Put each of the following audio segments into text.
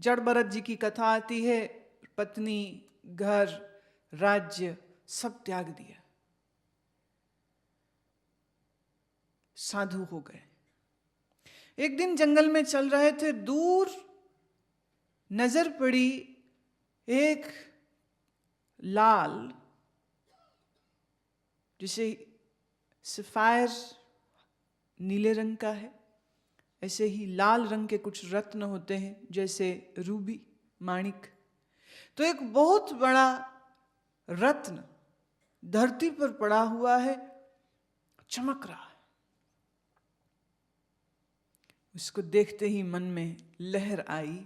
जड़ भरत जी की कथा आती है, पत्नी, घर, राज्य सब त्याग दिया, साधु हो गए। एक दिन जंगल में चल रहे थे, दूर नजर पड़ी एक लाल, जिसे सफायर नीले रंग का है, ऐसे ही लाल रंग के कुछ रत्न होते हैं, जैसे रूबी, माणिक। तो एक बहुत बड़ा रत्न धरती पर पड़ा हुआ है, चमक रहा है। उसको देखते ही मन में लहर आई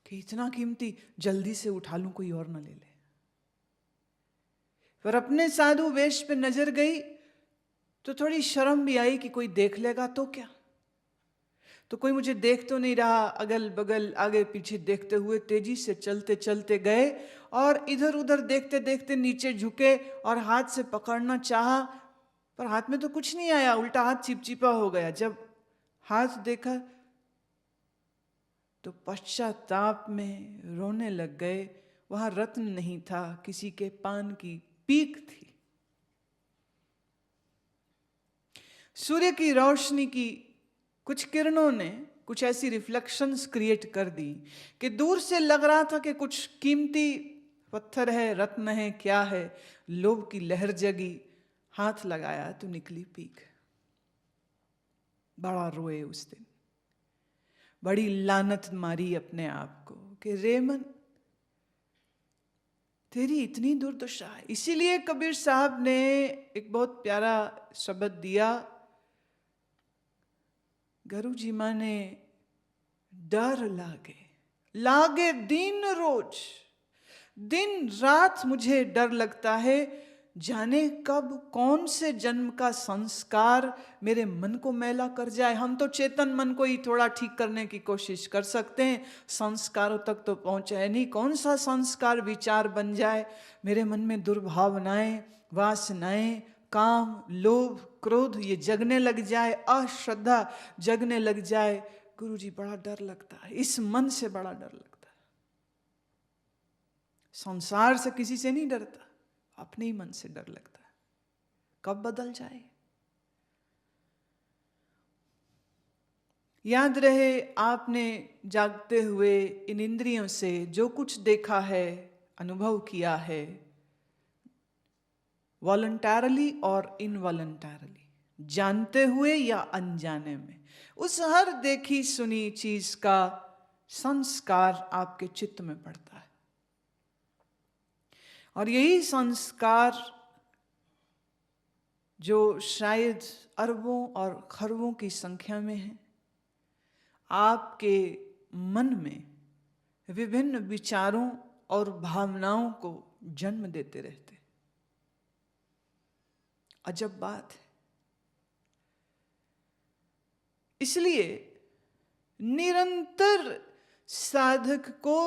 कि इतना कीमती, जल्दी से उठा लूं, कोई और न ले ले। पर अपने साधु वेश पे नजर गई तो थोड़ी शर्म भी आई कि कोई देख लेगा तो क्या। तो कोई मुझे देख तो नहीं रहा, अगल बगल आगे पीछे देखते हुए तेजी से चलते चलते गए और इधर उधर देखते देखते नीचे झुके और हाथ से पकड़ना चाहा, पर हाथ में तो कुछ नहीं आया, उल्टा हाथ चिपचिपा हो गया। जब हाथ देखा तो पश्चाताप में रोने लग गए। वहां रत्न नहीं था, किसी के पान की पीक थी। सूर्य की रोशनी की कुछ किरणों ने कुछ ऐसी रिफ्लेक्शंस क्रिएट कर दी कि दूर से लग रहा था कि कुछ कीमती पत्थर है, रत्न है, क्या है। लोभ की लहर जगी, हाथ लगाया तो निकली पीक। बड़ा रोए उस दिन, बड़ी लानत मारी अपने आप को कि रेमन, तेरी इतनी दुर्दशा है। इसीलिए कबीर साहब ने एक बहुत प्यारा शब्द दिया, गुरु जी माने डर लागे, लागे दिन रोज, दिन रात मुझे डर लगता है, जाने कब कौन से जन्म का संस्कार मेरे मन को मैला कर जाए। हम तो चेतन मन को ही थोड़ा ठीक करने की कोशिश कर सकते हैं, संस्कारों तक तो पहुंचे नहीं। कौन सा संस्कार विचार बन जाए मेरे मन में, दुर्भावनाएं, वासनाएं, काम, लोभ, क्रोध ये जगने लग जाए, अश्रद्धा जगने लग जाए। गुरु जी बड़ा डर लगता है, इस मन से बड़ा डर लगता है। संसार से किसी से नहीं डरता, अपने ही मन से डर लगता है, कब बदल जाए। याद रहे, आपने जागते हुए इन इंद्रियों से जो कुछ देखा है, अनुभव किया है, वॉलंटरली और इनवॉलंटरली, जानते हुए या अनजाने में, उस हर देखी सुनी चीज का संस्कार आपके चित्त में पड़ता है। और यही संस्कार जो शायद अरबों और खरबों की संख्या में है, आपके मन में विभिन्न विचारों और भावनाओं को जन्म देते रहते। अजब बात है। इसलिए निरंतर साधक को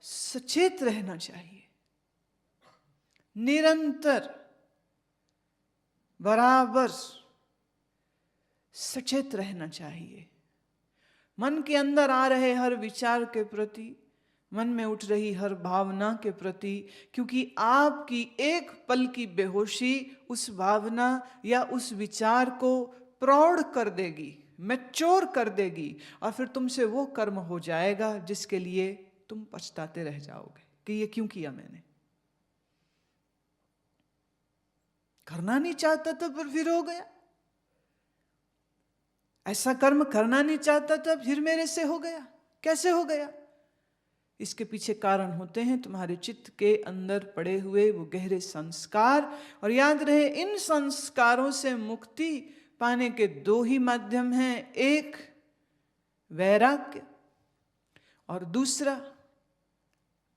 सचेत रहना चाहिए, निरंतर बराबर सचेत रहना चाहिए। मन के अंदर आ रहे हर विचार के प्रति, मन में उठ रही हर भावना के प्रति, क्योंकि आपकी एक पल की बेहोशी उस भावना या उस विचार को प्रौढ़ कर देगी, मैच्योर कर देगी, और फिर तुमसे वो कर्म हो जाएगा जिसके लिए तुम पछताते रह जाओगे कि ये क्यों किया मैंने। करना नहीं चाहता था पर फिर हो गया, ऐसा कर्म करना नहीं चाहता था फिर मेरे से हो गया। कैसे हो गया? इसके पीछे कारण होते हैं तुम्हारे चित्त के अंदर पड़े हुए वो गहरे संस्कार। और याद रहे, इन संस्कारों से मुक्ति पाने के दो ही माध्यम हैं, एक वैराग्य और दूसरा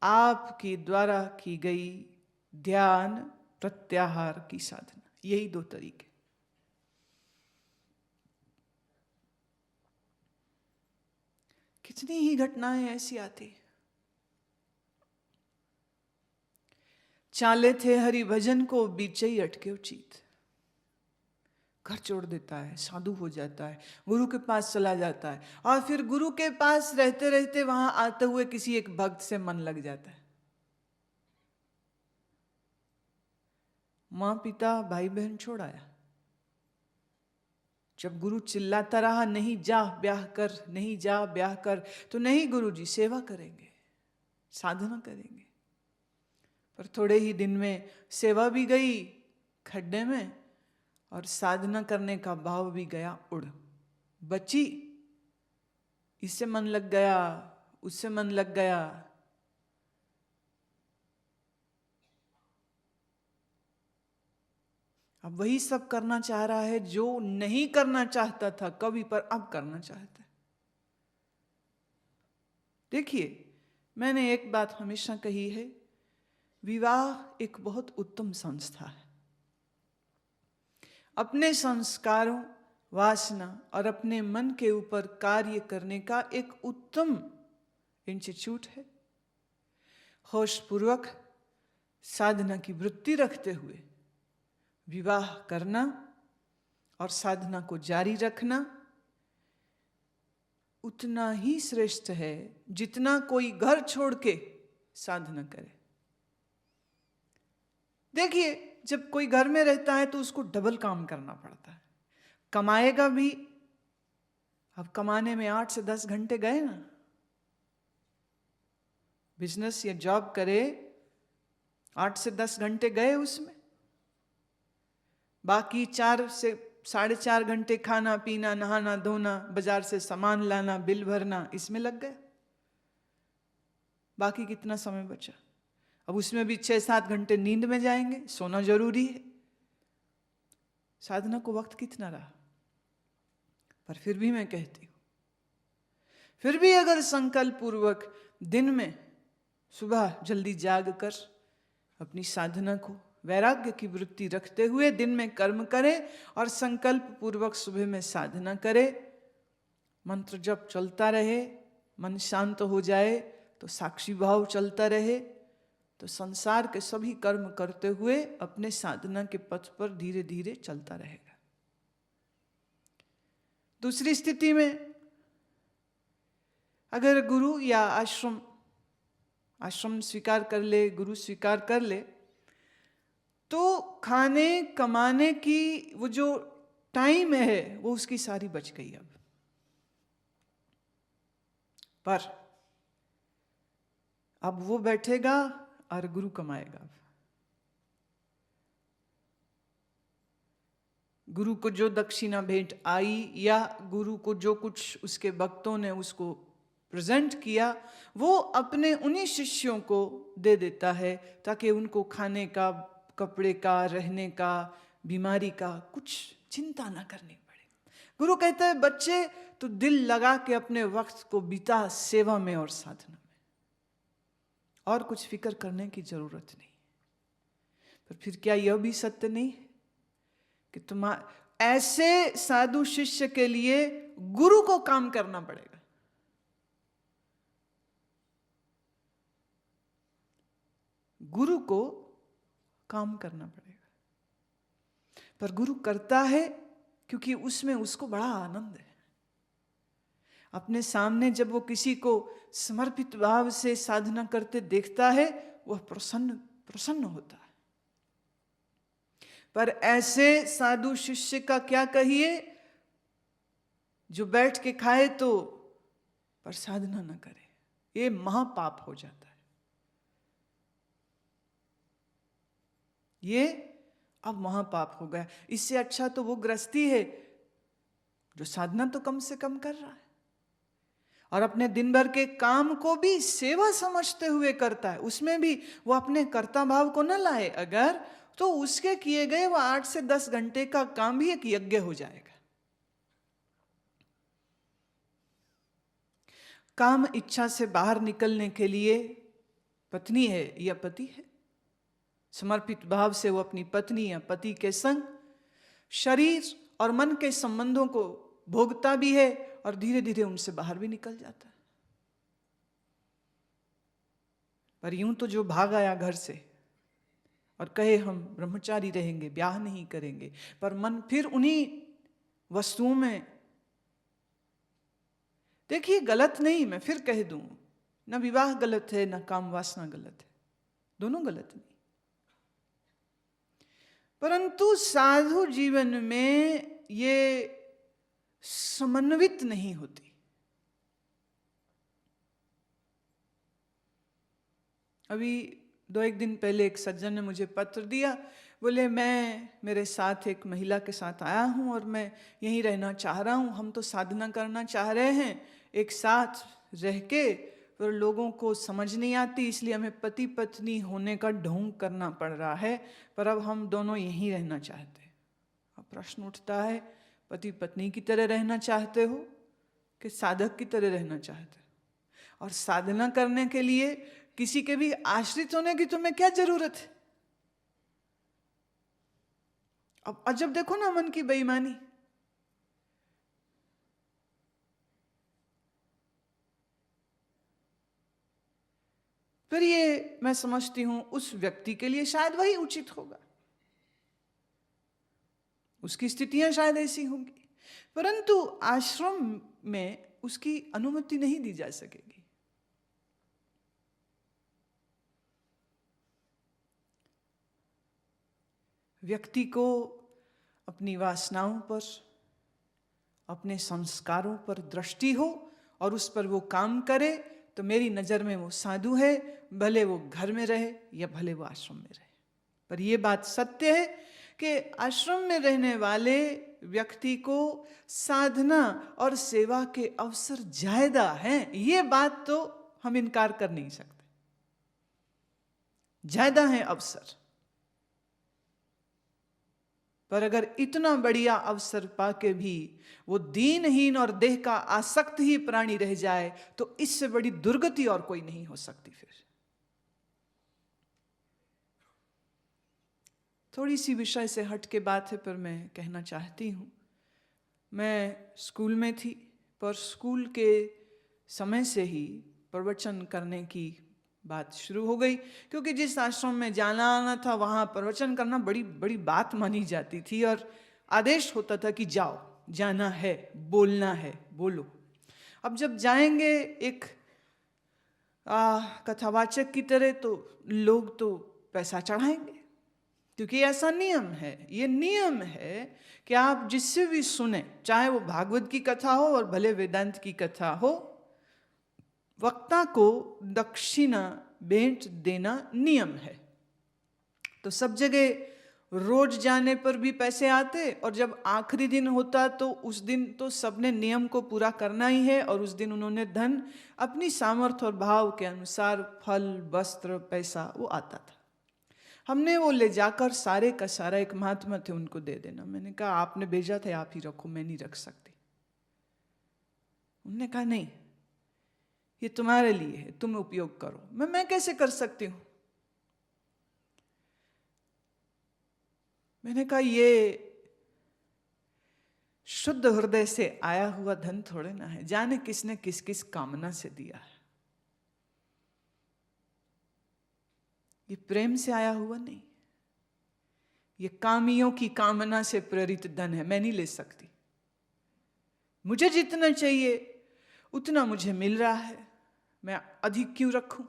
आपकी द्वारा की गई ध्यान प्रत्याहार की साधना। यही दो तरीके। कितनी ही घटनाएं ऐसी आती। चाले थे हरि भजन को बीचे ही अटके उचित, घर छोड़ देता है, साधु हो जाता है, गुरु के पास चला जाता है, और फिर गुरु के पास रहते रहते वहां आते हुए किसी एक भक्त से मन लग जाता है। माँ पिता भाई बहन छोड़ आया। जब गुरु चिल्लाता रहा नहीं जा ब्याह कर, नहीं जा ब्याह कर, तो नहीं गुरु जी सेवा करेंगे, साधना करेंगे। पर थोड़े ही दिन में सेवा भी गई खड्डे में और साधना करने का भाव भी गया उड़। बची, इससे मन लग गया, उससे मन लग गया। अब वही सब करना चाह रहा है जो नहीं करना चाहता था कभी, पर अब करना चाहता है। देखिए, मैंने एक बात हमेशा कही है, विवाह एक बहुत उत्तम संस्था है। अपने संस्कारों, वासना और अपने मन के ऊपर कार्य करने का एक उत्तम इंस्टीट्यूट है। होशपूर्वक साधना की वृत्ति रखते हुए विवाह करना और साधना को जारी रखना उतना ही श्रेष्ठ है जितना कोई घर छोड़ के साधना करे। देखिए, जब कोई घर में रहता है तो उसको डबल काम करना पड़ता है, कमाएगा भी। अब कमाने में 8 से 10 घंटे गए ना, बिजनेस या जॉब करे 8 से 10 घंटे गए उसमें, बाकी 4 से 4.5 घंटे खाना पीना, नहाना धोना, बाजार से सामान लाना, बिल भरना, इसमें लग गए। बाकी कितना समय बचा? अब उसमें भी 6-7 घंटे नींद में जाएंगे, सोना जरूरी है। साधना को वक्त कितना रहा? पर फिर भी मैं कहती हूं, फिर भी अगर संकल्प पूर्वक दिन में सुबह जल्दी जाग कर अपनी साधना को वैराग्य की वृत्ति रखते हुए दिन में कर्म करें और संकल्प पूर्वक सुबह में साधना करें, मंत्र जप चलता रहे, मन शांत हो जाए तो साक्षी भाव चलता रहे, तो संसार के सभी कर्म करते हुए अपने साधना के पथ पर धीरे धीरे चलता रहेगा। दूसरी स्थिति में अगर गुरु या आश्रम स्वीकार कर ले, गुरु स्वीकार कर ले, तो खाने कमाने की वो जो टाइम है वो उसकी सारी बच गई। अब वो बैठेगा और गुरु कमाएगा। गुरु को जो दक्षिणा भेंट आई या गुरु को जो कुछ उसके भक्तों ने उसको प्रेजेंट किया, वो अपने उन्हीं शिष्यों को दे देता है ताकि उनको खाने का, कपड़े का, रहने का, बीमारी का कुछ चिंता ना करनी पड़े। गुरु कहता है बच्चे तो दिल लगा के अपने वक्त को बिता सेवा में और साधना में, और कुछ फिक्र करने की जरूरत नहीं। पर फिर क्या यह भी सत्य नहीं है कि तुम्हारे ऐसे साधु शिष्य के लिए गुरु को काम करना पड़ेगा? गुरु को काम करना पड़ेगा। पर गुरु करता है क्योंकि उसमें उसको बड़ा आनंद है। अपने सामने जब वो किसी को समर्पित भाव से साधना करते देखता है, वह प्रसन्न होता है। पर ऐसे साधु शिष्य का क्या कहिए जो बैठ के खाए तो पर साधना न करे, ये महापाप हो जाता है। ये अब महापाप हो गया। इससे अच्छा तो वो गृहस्थी है जो साधना तो कम से कम कर रहा है और अपने दिन भर के काम को भी सेवा समझते हुए करता है। उसमें भी वो अपने कर्ता भाव को न लाए अगर, तो उसके किए गए वो 8 से 10 घंटे का काम भी एक यज्ञ हो जाएगा। काम इच्छा से बाहर निकलने के लिए पत्नी है या पति है, समर्पित भाव से वो अपनी पत्नी या पति के संग शरीर और मन के संबंधों को भोगता भी है और धीरे धीरे उनसे बाहर भी निकल जाता है। पर यूं तो जो भाग आया घर से और कहे हम ब्रह्मचारी रहेंगे, ब्याह नहीं करेंगे, पर मन फिर उन्हीं वस्तुओं में। देखिए गलत नहीं, मैं फिर कह दूं, ना विवाह गलत है ना काम वासना गलत है, दोनों गलत नहीं, परंतु साधु जीवन में ये समन्वित नहीं होती। अभी 2-1 दिन पहले एक सज्जन ने मुझे पत्र दिया, बोले मैं मेरे साथ एक महिला के साथ आया हूँ और मैं यहीं रहना चाह रहा हूँ, हम तो साधना करना चाह रहे हैं एक साथ रह के, पर लोगों को समझ नहीं आती, इसलिए हमें पति पत्नी होने का ढोंग करना पड़ रहा है, पर अब हम दोनों यहीं रहना चाहते हैं। अब प्रश्न उठता है, पति पत्नी की तरह रहना चाहते हो कि साधक की तरह रहना चाहते हो? और साधना करने के लिए किसी के भी आश्रित होने की तुम्हें क्या जरूरत है? अब जब देखो ना मन की बेईमानी, फिर ये मैं समझती हूं उस व्यक्ति के लिए शायद वही उचित होगा, उसकी स्थितियां शायद ऐसी होंगी, परंतु आश्रम में उसकी अनुमति नहीं दी जा सकेगी। व्यक्ति को अपनी वासनाओं पर, अपने संस्कारों पर दृष्टि हो और उस पर वो काम करे, तो मेरी नज़र में वो साधु है, भले वो घर में रहे या भले वो आश्रम में रहे। पर ये बात सत्य है कि आश्रम में रहने वाले व्यक्ति को साधना और सेवा के अवसर ज्यादा हैं, ये बात तो हम इनकार कर नहीं सकते, ज्यादा है अवसर। पर अगर इतना बढ़िया अवसर पाके भी वो दीनहीन और देह का आसक्त ही प्राणी रह जाए, तो इससे बड़ी दुर्गति और कोई नहीं हो सकती। फिर थोड़ी सी विषय से हट के बात है, पर मैं कहना चाहती हूँ। मैं स्कूल में थी, पर स्कूल के समय से ही प्रवचन करने की बात शुरू हो गई, क्योंकि जिस आश्रम में जाना आना था वहाँ प्रवचन करना बड़ी बड़ी बात मानी जाती थी और आदेश होता था कि जाओ, जाना है, बोलना है, बोलो। अब जब जाएंगे एक कथावाचक की तरह, तो लोग तो पैसा चढ़ाएंगे, क्योंकि ऐसा नियम है। ये नियम है कि आप जिससे भी सुने, चाहे वो भागवत की कथा हो और भले वेदांत की कथा हो, वक्ता को दक्षिणा भेंट देना नियम है। तो सब जगह रोज जाने पर भी पैसे आते, और जब आखिरी दिन होता तो उस दिन तो सबने नियम को पूरा करना ही है, और उस दिन उन्होंने धन अपनी सामर्थ्य और भाव के अनुसार फल, वस्त्र, पैसा वो आता था। हमने वो ले जाकर सारे का सारा, एक महात्मा थे, उनको दे देना। मैंने कहा आपने भेजा था, आप ही रखो, मैं नहीं रख सकती। उन्होंने कहा नहीं, ये तुम्हारे लिए है, तुम उपयोग करो। मैं कैसे कर सकती हूं? मैंने कहा ये शुद्ध हृदय से आया हुआ धन थोड़े ना है, जाने किसने किस किस कामना से दिया है। ये प्रेम से आया हुआ नहीं, ये कामियों की कामना से प्रेरित धन है, मैं नहीं ले सकती। मुझे जितना चाहिए उतना मुझे मिल रहा है, मैं अधिक क्यों रखूं?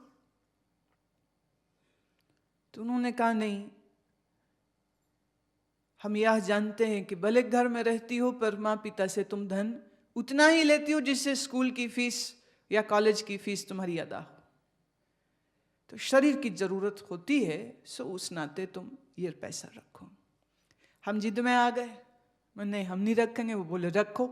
तो उन्होंने कहा नहीं, हम यह जानते हैं कि भले घर में रहती हो, पर माँ पिता से तुम धन उतना ही लेती हो जिससे स्कूल की फीस या कॉलेज की फीस तुम्हारी अदा हो। तो शरीर की जरूरत होती है, सो उस नाते तुम ये पैसा रखो। हम जिद में आ गए, नहीं हम नहीं रखेंगे। वो बोले रखो।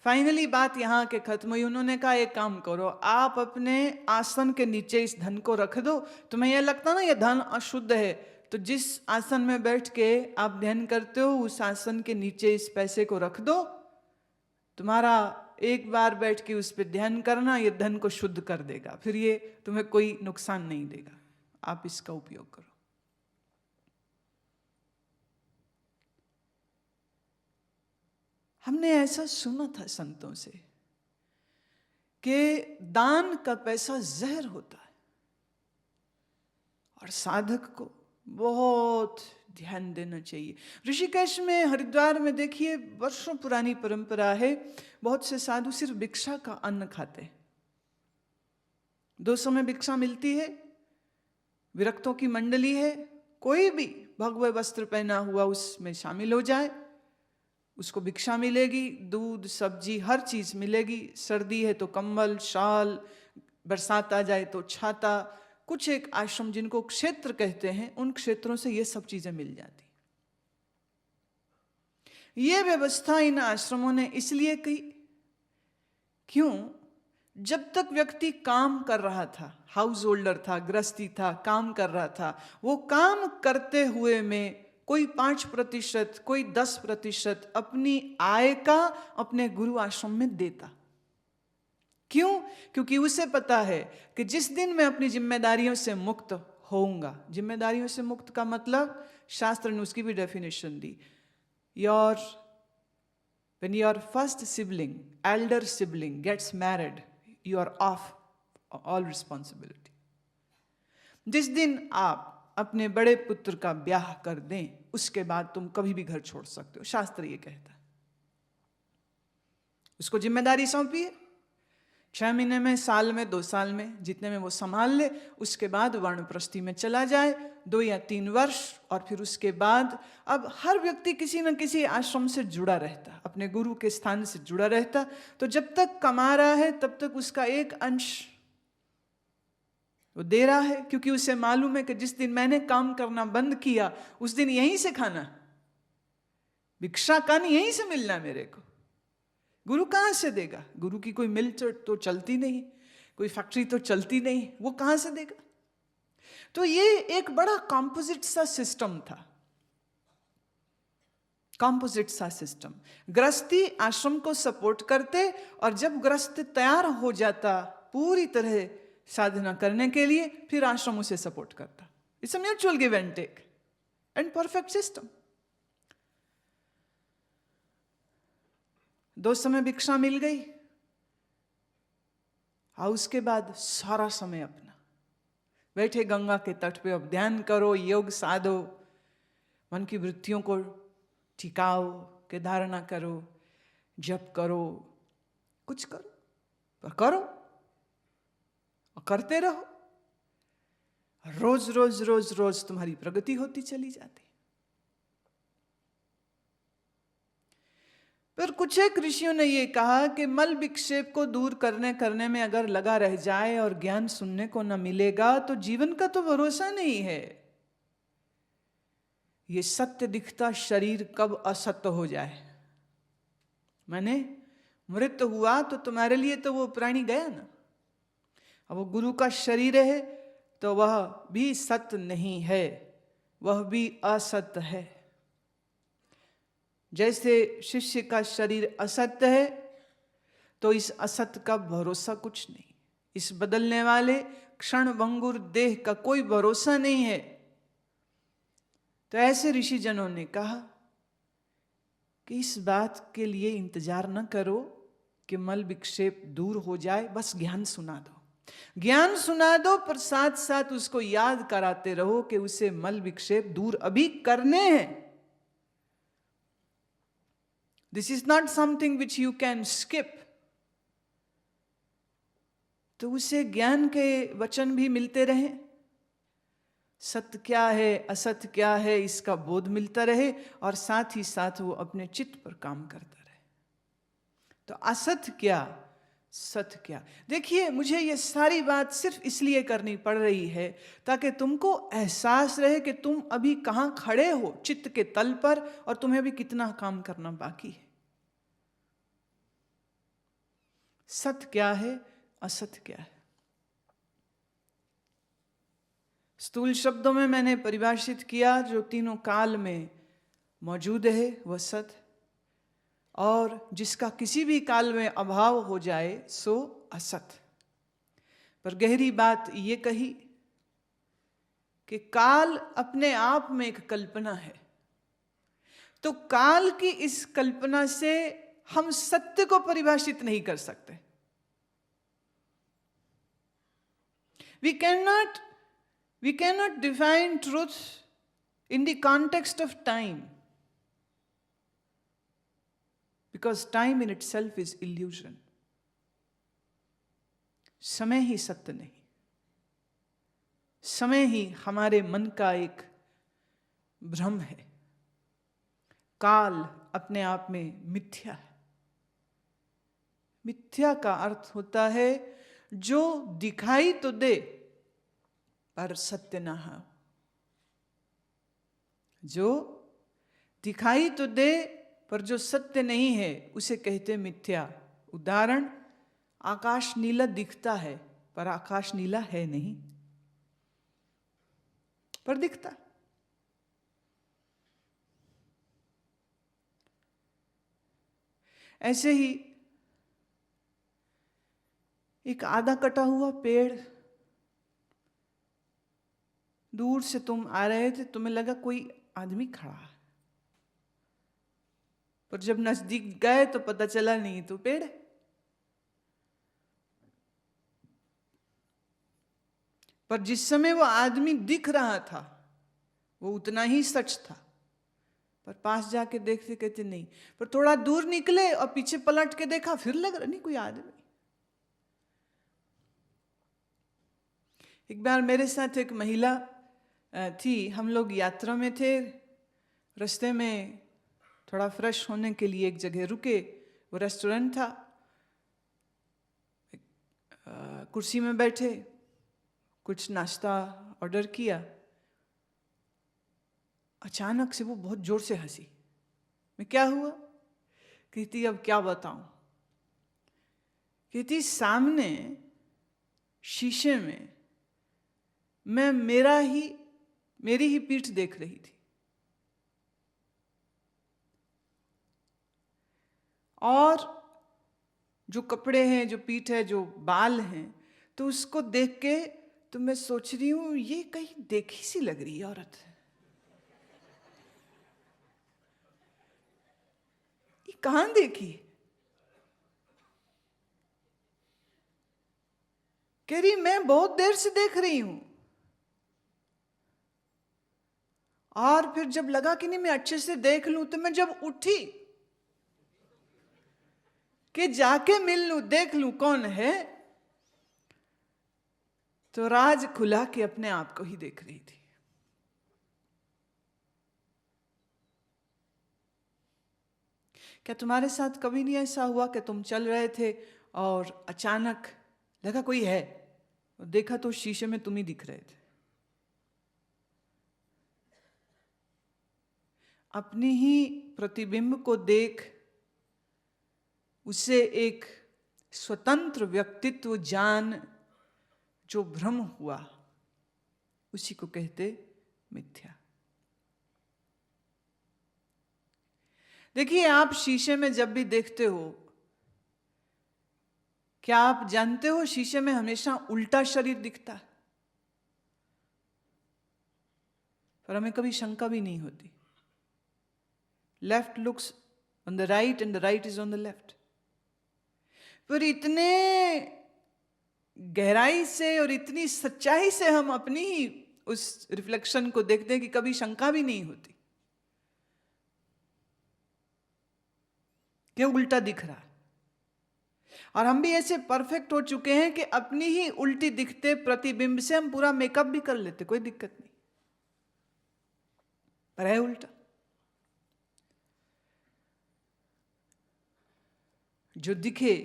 फाइनली बात यहाँ के खत्म हुई। उन्होंने कहा एक काम करो, आप अपने आसन के नीचे इस धन को रख दो। तुम्हें यह लगता ना ये धन अशुद्ध है, तो जिस आसन में बैठ के आप ध्यान करते हो उस आसन के नीचे इस पैसे को रख दो। तुम्हारा एक बार बैठ के उस पर ध्यान करना, ये धन को शुद्ध कर देगा, फिर ये तुम्हें कोई नुकसान नहीं देगा, आप इसका उपयोग करो। हमने ऐसा सुना था संतों से कि दान का पैसा जहर होता है, और साधक को बहुत ध्यान देना चाहिए। ऋषिकेश में, हरिद्वार में देखिए, वर्षों पुरानी परंपरा है, बहुत से साधु सिर्फ भिक्षा का अन्न खाते हैं। 2 समय भिक्षा मिलती है, विरक्तों की मंडली है, कोई भी भगवे वस्त्र पहना हुआ उसमें शामिल हो जाए, उसको भिक्षा मिलेगी, दूध सब्जी हर चीज मिलेगी। सर्दी है तो कंबल शाल, बरसात आ जाए तो छाता। कुछ एक आश्रम जिनको क्षेत्र कहते हैं, उन क्षेत्रों से ये सब चीजें मिल जाती। ये व्यवस्था इन आश्रमों ने इसलिए की, क्यों? जब तक व्यक्ति काम कर रहा था, हाउस होल्डर था, गृहस्थी था, काम कर रहा था, वो काम करते हुए में कोई 5%, कोई 10% अपनी आय का अपने गुरु आश्रम में देता। क्यों? क्योंकि उसे पता है कि जिस दिन मैं अपनी जिम्मेदारियों से मुक्त होऊंगा, जिम्मेदारियों से मुक्त का मतलब शास्त्र ने उसकी भी definition the, when your first sibling, elder sibling gets married, you are off all responsibility. जिस दिन आप अपने बड़े पुत्र का ब्याह कर दें, उसके बाद तुम कभी भी घर छोड़ सकते हो, शास्त्र ये कहता है। उसको जिम्मेदारी सौंपी है, 6 महीने में, साल में, 2 साल में, जितने में वो संभाल ले, उसके बाद वानप्रस्थी में चला जाए 2 या 3 वर्ष, और फिर उसके बाद अब हर व्यक्ति किसी न किसी आश्रम से जुड़ा रहता, अपने गुरु के स्थान से जुड़ा रहता। तो जब तक कमा रहा है तब तक उसका एक अंश वो दे रहा है, क्योंकि उसे मालूम है कि जिस दिन मैंने काम करना बंद किया उस दिन यहीं से खाना, भिक्षा का नहीं, यहीं से मिलना मेरे को। गुरु कहाँ से देगा? गुरु की कोई मिल तो चलती नहीं, कोई फैक्ट्री तो चलती नहीं, वो कहाँ से देगा? तो ये एक बड़ा कॉम्पोजिट सा सिस्टम था, कॉम्पोजिट सा सिस्टम। गृहस्थी आश्रम को सपोर्ट करते, और जब गृहस्थ तैयार हो जाता पूरी तरह साधना करने के लिए, फिर आश्रम उसे सपोर्ट करता। It's a mutual give and take and perfect system. 2 समय भिक्षा मिल गई, और उसके बाद सारा समय अपना बैठे गंगा के तट पे, अब ध्यान करो, योग साधो, मन की वृत्तियों को ठिकाओ, के धारणा करो, जप करो, कुछ करो, पर करो और करते रहो। रोज रोज रोज रोज तुम्हारी प्रगति होती चली जाती। पर कुछ एक ऋषियों ने यह कहा कि मल विक्षेप को दूर करने में अगर लगा रह जाए और ज्ञान सुनने को न मिलेगा तो जीवन का तो भरोसा नहीं है। ये सत्य दिखता शरीर कब असत्य हो जाए, मैंने मृत हुआ तो तुम्हारे लिए तो वो प्राणी गया ना। अब वो गुरु का शरीर है तो वह भी सत्य नहीं है, वह भी असत्य है। जैसे शिष्य का शरीर असत्य है तो इस असत्य का भरोसा कुछ नहीं, इस बदलने वाले क्षण भंगुर देह का कोई भरोसा नहीं है। तो ऐसे ऋषि जनों ने कहा कि इस बात के लिए इंतजार न करो कि मल विक्षेप दूर हो जाए, बस ज्ञान सुना दो, ज्ञान सुना दो, पर साथ साथ उसको याद कराते रहो कि उसे मल विक्षेप दूर अभी करने हैं। This is not something which you can skip. तो उसे ज्ञान के वचन भी मिलते रहे, सत्य क्या है असत्य क्या है इसका बोध मिलता रहे, और साथ ही साथ वो अपने चित्त पर काम करता रहे। तो असत्य क्या सत्य क्या। देखिए, मुझे ये सारी बात सिर्फ इसलिए करनी पड़ रही है ताकि तुमको एहसास रहे कि तुम अभी कहाँ खड़े हो चित्त के तल पर, और तुम्हें अभी कितना काम करना बाकी है। सत्य क्या है असत्य क्या है। स्थूल शब्दों में मैंने परिभाषित किया, जो तीनों काल में मौजूद है वह सत्य, और जिसका किसी भी काल में अभाव हो जाए सो असत्य। पर गहरी बात ये कही कि काल अपने आप में एक कल्पना है, तो काल की इस कल्पना से हम सत्य को परिभाषित नहीं कर सकते। We cannot define truth in the context of time, because time in itself is illusion. समय ही सत्य नहीं, समय ही हमारे मन का एक भ्रम है। काल अपने आप में मिथ्या है। मिथ्या का अर्थ होता है जो दिखाई तो दे पर सत्य ना हो। जो दिखाई तो दे पर जो सत्य नहीं है उसे कहते मिथ्या। उदाहरण, आकाश नीला दिखता है पर आकाश नीला है नहीं, पर दिखता। ऐसे ही एक आधा कटा हुआ पेड़, दूर से तुम आ रहे थे, तुम्हें लगा कोई आदमी खड़ा है, पर जब नजदीक गए तो पता चला नहीं तो पेड़ है। पर जिस समय वो आदमी दिख रहा था वो उतना ही सच था, पर पास जाके देखते कहते नहीं। पर थोड़ा दूर निकले और पीछे पलट के देखा, फिर लग रहा नहीं कोई आदमी। एक बार मेरे साथ एक महिला थी, हम लोग यात्रा में थे, रास्ते में थोड़ा फ्रेश होने के लिए एक जगह रुके। वो रेस्टोरेंट था, कुर्सी में बैठे, कुछ नाश्ता ऑर्डर किया। अचानक से वो बहुत जोर से हंसी। मैं क्या हुआ? कहती अब क्या बताऊं। कहती सामने शीशे में मैं मेरी ही पीठ देख रही थी, और जो कपड़े हैं, जो पीठ है, जो बाल हैं, तो उसको देख के तो मैं सोच रही हूं ये कहीं देखी सी लग रही है औरत, ये कहां देखी? कह रही मैं बहुत देर से देख रही हूं, और फिर जब लगा कि नहीं मैं अच्छे से देख लूं, तो मैं जब उठी कि जाके मिल लूं, देख लूं कौन है, तो राज खुला कि अपने आप को ही देख रही थी। क्या तुम्हारे साथ कभी नहीं ऐसा हुआ कि तुम चल रहे थे और अचानक लगा कोई है, और देखा तो शीशे में तुम ही दिख रहे थे? अपनी ही प्रतिबिंब को देख उसे एक स्वतंत्र व्यक्तित्व जान जो भ्रम हुआ, उसी को कहते मिथ्या। देखिए, आप शीशे में जब भी देखते हो, क्या आप जानते हो शीशे में हमेशा उल्टा शरीर दिखता है, पर हमें कभी शंका भी नहीं होती। Left looks on the right and the right is on the left. पर इतने गहराई से और इतनी सच्चाई से हम अपनी ही उस रिफ्लेक्शन को देखते हैं कि कभी शंका भी नहीं होती कि उल्टा दिख रहा है। और हम भी ऐसे परफेक्ट हो चुके हैं कि अपनी ही उल्टी दिखते प्रतिबिंब से हम पूरा मेकअप भी कर लेते, कोई दिक्कत नहीं, पर है उल्टा। जो दिखे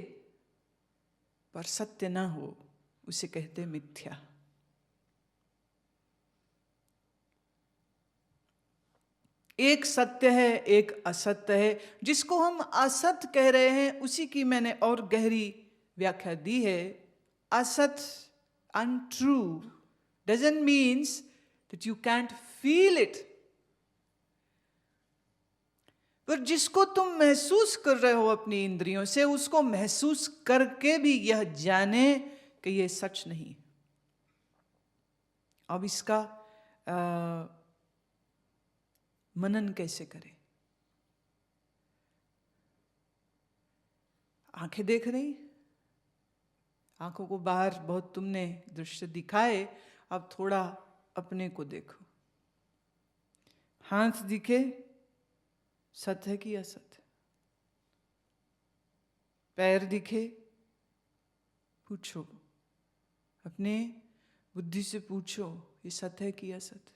पर सत्य ना हो उसे कहते मिथ्या। एक सत्य है, एक असत्य है। जिसको हम असत्य कह रहे हैं उसी की मैंने और गहरी व्याख्या दी है। असत्य, untrue, doesn't means that you can't feel it, पर जिसको तुम महसूस कर रहे हो अपनी इंद्रियों से, उसको महसूस करके भी यह जाने कि यह सच नहीं। अब इसका मनन कैसे करें? आंखें देख रही, आंखों को बाहर बहुत तुमने दृश्य दिखाए, अब थोड़ा अपने को देखो। हाथ दिखे, सत है कि असत? पैर दिखे, पूछो, अपने बुद्धि से पूछो, ये सत है कि असत?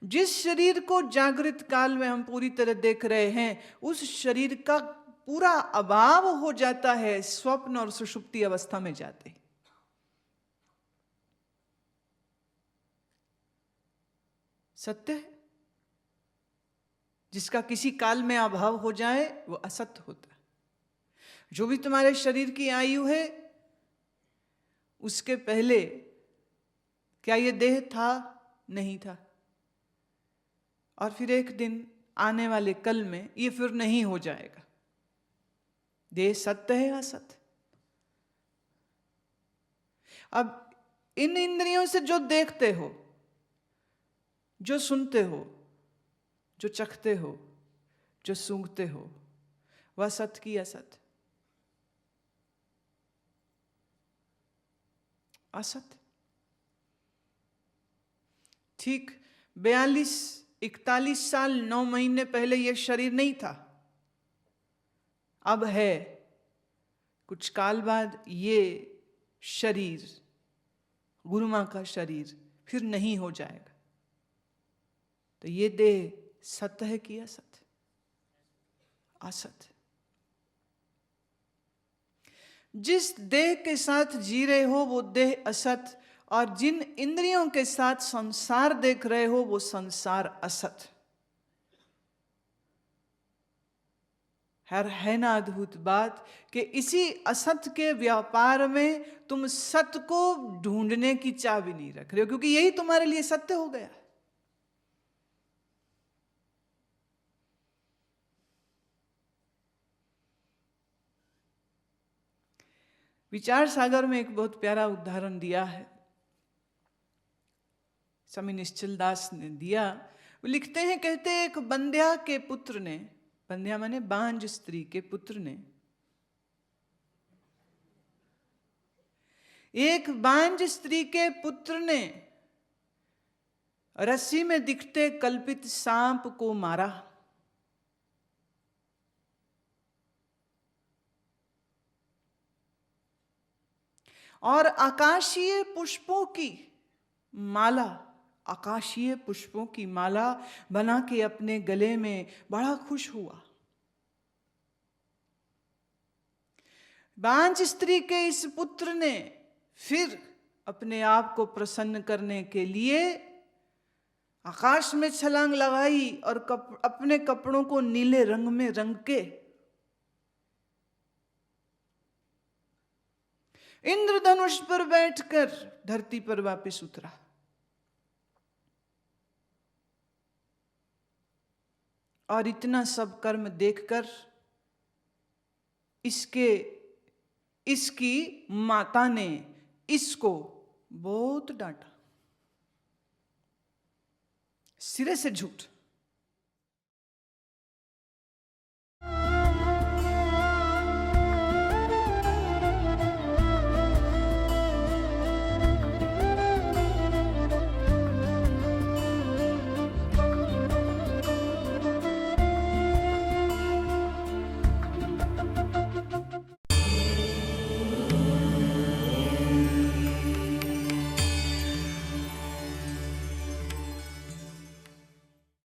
जिस शरीर को जागृत काल में हम पूरी तरह देख रहे हैं, उस शरीर का पूरा अभाव हो जाता है स्वप्न और सुषुप्ति अवस्था में जाते। सत्य है, जिसका किसी काल में अभाव हो जाए वो असत्य होता है। जो भी तुम्हारे शरीर की आयु है, उसके पहले क्या ये देह था? नहीं था। और फिर एक दिन आने वाले कल में ये फिर नहीं हो जाएगा। देह सत्य है असत्य? अब इन इंद्रियों से जो देखते हो, जो सुनते हो, जो चखते हो, जो सूंघते हो, वह सत्य की असत्य? असत्य। ठीक 42-41 साल 9 महीने पहले यह शरीर नहीं था, अब है। कुछ काल बाद ये शरीर, गुरु मां का शरीर, फिर नहीं हो जाएगा। तो ये देह सत्य है कि असत्य? असत्य। जिस देह के साथ जी रहे हो वो देह असत, और जिन इंद्रियों के साथ संसार देख रहे हो वो संसार असत। है ना अद्भुत बात कि इसी असत के व्यापार में तुम सत्य को ढूंढने की चाह भी नहीं रख रहे हो, क्योंकि यही तुम्हारे लिए सत्य हो गया। विचार सागर में एक बहुत प्यारा उदाहरण दिया है, स्वामी निश्चल दास ने दिया। वो लिखते हैं, कहते हैं, एक बंध्या के पुत्र ने, बंध्या माने बांझ स्त्री के पुत्र ने, एक बांझ स्त्री के पुत्र ने रस्सी में दिखते कल्पित सांप को मारा। और आकाशीय पुष्पों की माला, आकाशीय पुष्पों की माला बना के अपने गले में बड़ा खुश हुआ। बांझ स्त्री के इस पुत्र ने फिर अपने आप को प्रसन्न करने के लिए आकाश में छलांग लगाई और अपने कपड़ों को नीले रंग में रंग के इंद्रधनुष पर बैठकर धरती पर वापस उतरा। और इतना सब कर्म देखकर इसकी माता ने इसको बहुत डांटा, सिरे से झूठ।